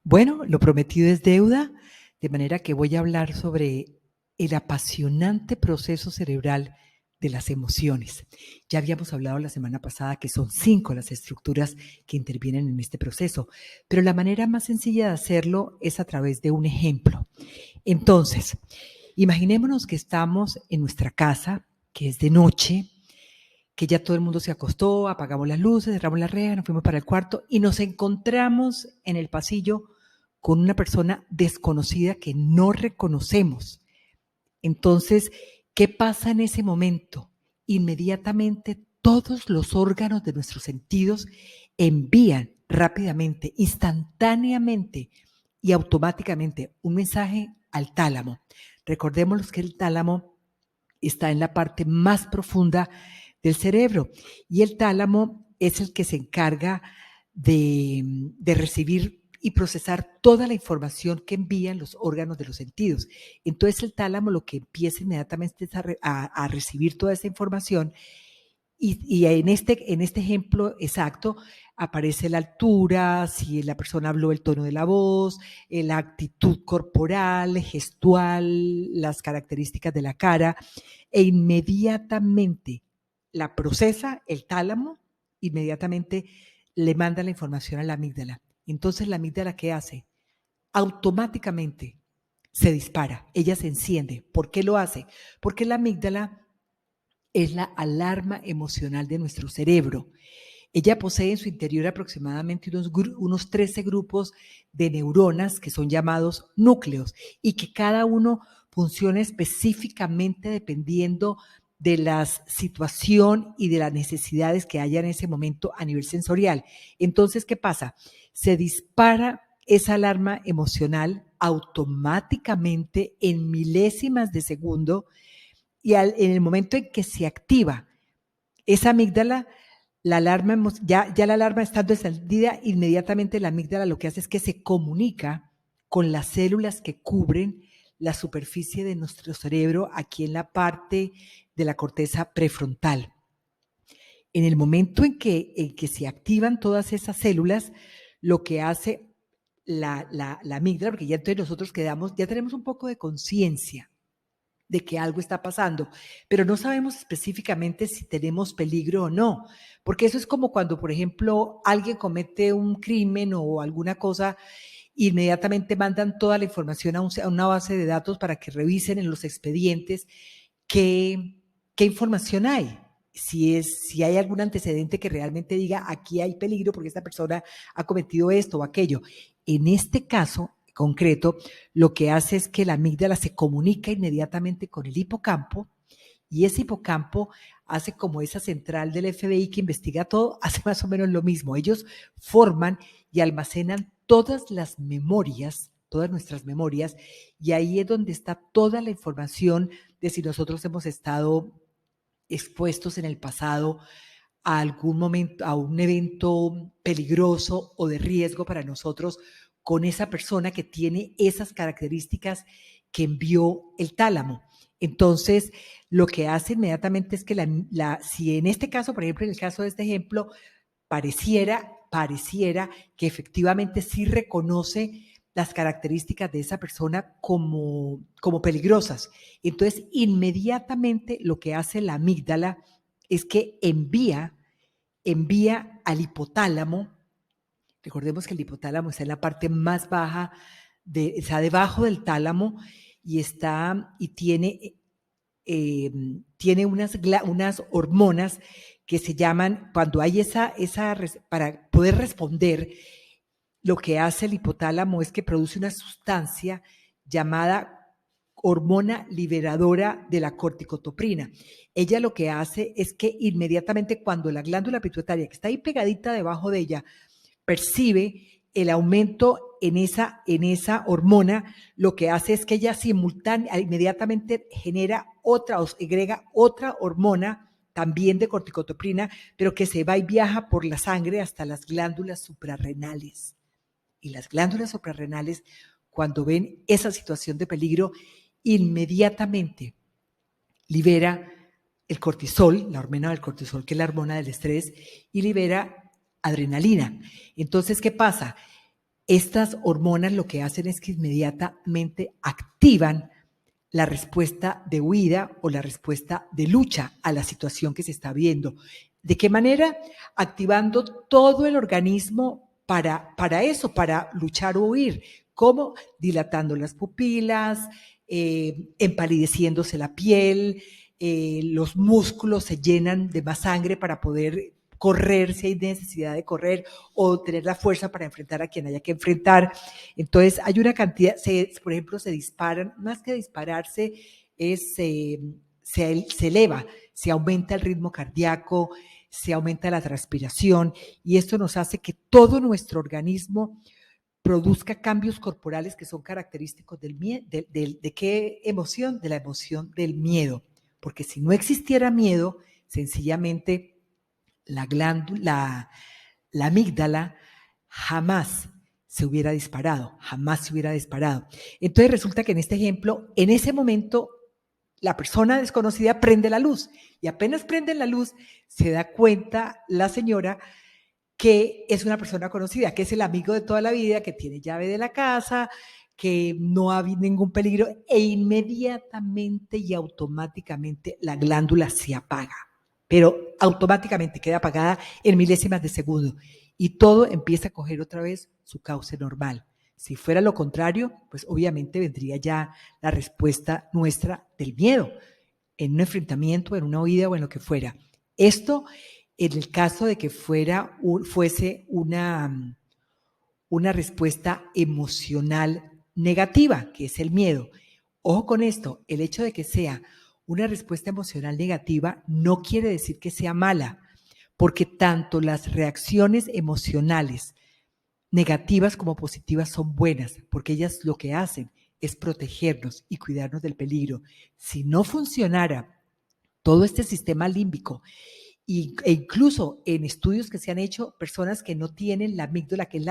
Bueno, lo prometido es deuda, de manera que voy a hablar sobre el apasionante proceso cerebral de las emociones. Ya habíamos hablado la semana pasada que son 5 las estructuras que intervienen en este proceso, pero la manera más sencilla de hacerlo es a través de un ejemplo. Entonces, imaginémonos que estamos en nuestra casa, que es de noche, que ya todo el mundo se acostó, apagamos las luces, cerramos la reja, nos fuimos para el cuarto y nos encontramos en el pasillo con una persona desconocida que no reconocemos. Entonces, ¿qué pasa en ese momento? Inmediatamente todos los órganos de nuestros sentidos envían rápidamente, instantáneamente y automáticamente un mensaje al tálamo. Recordemos que el tálamo está en la parte más profunda del cerebro y el tálamo es el que se encarga de recibir y procesar toda la información que envían los órganos de los sentidos. Entonces el tálamo lo que empieza inmediatamente es a recibir toda esa información y en este ejemplo exacto aparece la altura, si la persona habló, el tono de la voz, la actitud corporal, gestual, las características de la cara, e inmediatamente la procesa el tálamo, inmediatamente le manda la información a la amígdala. Entonces la amígdala, ¿qué hace? Automáticamente se dispara, ella se enciende. ¿Por qué lo hace? Porque la amígdala es la alarma emocional de nuestro cerebro. Ella posee en su interior aproximadamente unos 13 grupos de neuronas que son llamados núcleos y que cada uno funciona específicamente dependiendo de la situación y de las necesidades que haya en ese momento a nivel sensorial. Entonces, ¿qué pasa? Se dispara esa alarma emocional automáticamente en milésimas de segundo y en el momento en que se activa esa amígdala, la alarma, ya la alarma estando encendida, inmediatamente la amígdala lo que hace es que se comunica con las células que cubren la superficie de nuestro cerebro aquí en la parte de la corteza prefrontal. En el momento en que se activan todas esas células, lo que hace la amígdala, porque ya entonces nosotros ya tenemos un poco de conciencia de que algo está pasando, pero no sabemos específicamente si tenemos peligro o no, porque eso es como cuando, por ejemplo, alguien comete un crimen o alguna cosa, inmediatamente mandan toda la información a una base de datos para que revisen en los expedientes qué información hay. Si hay algún antecedente que realmente diga aquí hay peligro porque esta persona ha cometido esto o aquello. En este caso concreto, lo que hace es que la amígdala se comunica inmediatamente con el hipocampo y ese hipocampo hace como esa central del FBI que investiga todo, hace más o menos lo mismo. Ellos forman y almacenan todas las memorias, todas nuestras memorias, y ahí es donde está toda la información de si nosotros hemos estado expuestos en el pasado a algún momento, a un evento peligroso o de riesgo para nosotros con esa persona que tiene esas características que envió el tálamo. Entonces, lo que hace inmediatamente es que si en este caso, por ejemplo, en el caso de este ejemplo, pareciera que efectivamente sí reconoce las características de esa persona como peligrosas. Entonces, inmediatamente lo que hace la amígdala es que envía al hipotálamo. Recordemos que el hipotálamo está en la parte más baja, está debajo del tálamo y tiene unas hormonas que se llaman, cuando hay para poder responder, lo que hace el hipotálamo es que produce una sustancia llamada hormona liberadora de la corticotoprina. Ella lo que hace es que inmediatamente cuando la glándula pituitaria, que está ahí pegadita debajo de ella, percibe el aumento en esa hormona, lo que hace es que ella inmediatamente genera otra o agrega otra hormona también de corticotoprina, pero que se va y viaja por la sangre hasta las glándulas suprarrenales. Y las glándulas suprarrenales, cuando ven esa situación de peligro, inmediatamente libera el cortisol, la hormona del cortisol, que es la hormona del estrés, y libera adrenalina. Entonces, ¿qué pasa? estas hormonas lo que hacen es que inmediatamente activan la respuesta de huida o la respuesta de lucha a la situación que se está viendo. ¿De qué manera? Activando todo el organismo para eso, para luchar o huir. ¿Cómo? Dilatando las pupilas, empalideciéndose la piel, los músculos se llenan de más sangre para poder correr si hay necesidad de correr o tener la fuerza para enfrentar a quien haya que enfrentar. Entonces hay una cantidad, por ejemplo, se disparan, más que dispararse, se eleva, se aumenta el ritmo cardíaco, se aumenta la transpiración y esto nos hace que todo nuestro organismo produzca cambios corporales que son característicos del miedo. ¿De qué emoción? De la emoción del miedo. Porque si no existiera miedo, sencillamente la glándula, la amígdala jamás se hubiera disparado, jamás se hubiera disparado. Entonces resulta que en este ejemplo, en ese momento, la persona desconocida prende la luz y apenas prende la luz, se da cuenta la señora que es una persona conocida, que es el amigo de toda la vida, que tiene llave de la casa, que no ha habido ningún peligro e inmediatamente y automáticamente la glándula se apaga, pero automáticamente queda apagada en milésimas de segundo y todo empieza a coger otra vez su cauce normal. Si fuera lo contrario, pues obviamente vendría ya la respuesta nuestra del miedo, en un enfrentamiento, en una huida o en lo que fuera. Esto en el caso de que fuese una respuesta emocional negativa, que es el miedo. Ojo con esto, el hecho de que sea una respuesta emocional negativa no quiere decir que sea mala, porque tanto las reacciones emocionales negativas como positivas son buenas, porque ellas lo que hacen es protegernos y cuidarnos del peligro. Si no funcionara todo este sistema límbico, e incluso en estudios que se han hecho, personas que no tienen la amígdala, que es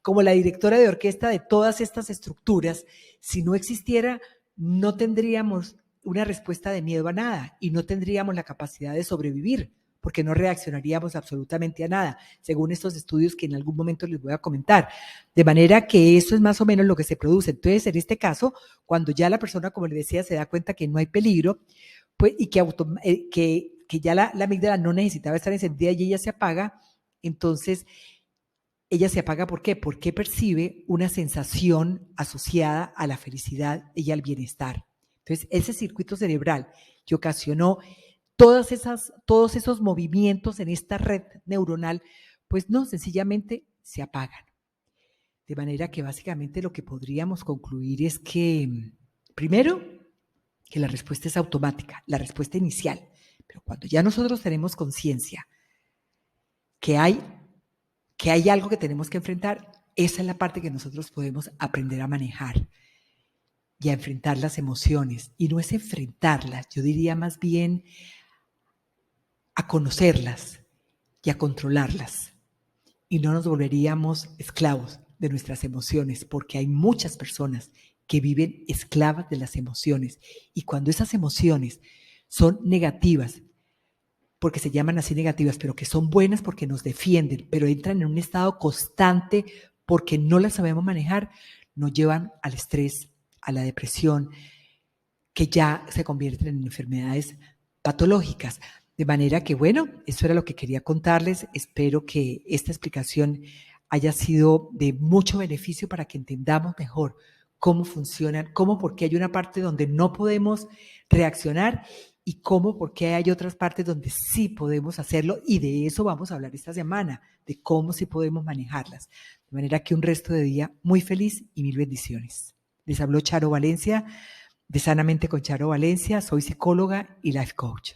como la directora de orquesta de todas estas estructuras, si no existiera, no tendríamos una respuesta de miedo a nada y no tendríamos la capacidad de sobrevivir, porque no reaccionaríamos absolutamente a nada, según estos estudios que en algún momento les voy a comentar. De manera que eso es más o menos lo que se produce. Entonces, en este caso, cuando ya la persona, como le decía, se da cuenta que no hay peligro, pues, y que ya la amígdala no necesitaba estar encendida y ella se apaga, entonces ella se apaga ¿por qué? Porque percibe una sensación asociada a la felicidad y al bienestar. Entonces, ese circuito cerebral que ocasionó todos esos movimientos en esta red neuronal, pues no, sencillamente se apagan. De manera que básicamente lo que podríamos concluir es que, primero, que la respuesta es automática, la respuesta inicial. Pero cuando ya nosotros tenemos conciencia que hay algo que tenemos que enfrentar, esa es la parte que nosotros podemos aprender a manejar y a enfrentar las emociones. Y no es enfrentarlas, yo diría más bien a conocerlas y a controlarlas. Y no nos volveríamos esclavos de nuestras emociones, porque hay muchas personas que viven esclavas de las emociones. Y cuando esas emociones son negativas, porque se llaman así negativas, pero que son buenas porque nos defienden, pero entran en un estado constante porque no las sabemos manejar, nos llevan al estrés, a la depresión, que ya se convierten en enfermedades patológicas. De manera que, bueno, eso era lo que quería contarles. Espero que esta explicación haya sido de mucho beneficio para que entendamos mejor cómo funcionan, cómo, porque hay una parte donde no podemos reaccionar y cómo, porque hay otras partes donde sí podemos hacerlo, y de eso vamos a hablar esta semana, de cómo sí podemos manejarlas. De manera que un resto de día muy feliz y mil bendiciones. Les habló Charo Valencia, de Sanamente con Charo Valencia. Soy psicóloga y life coach.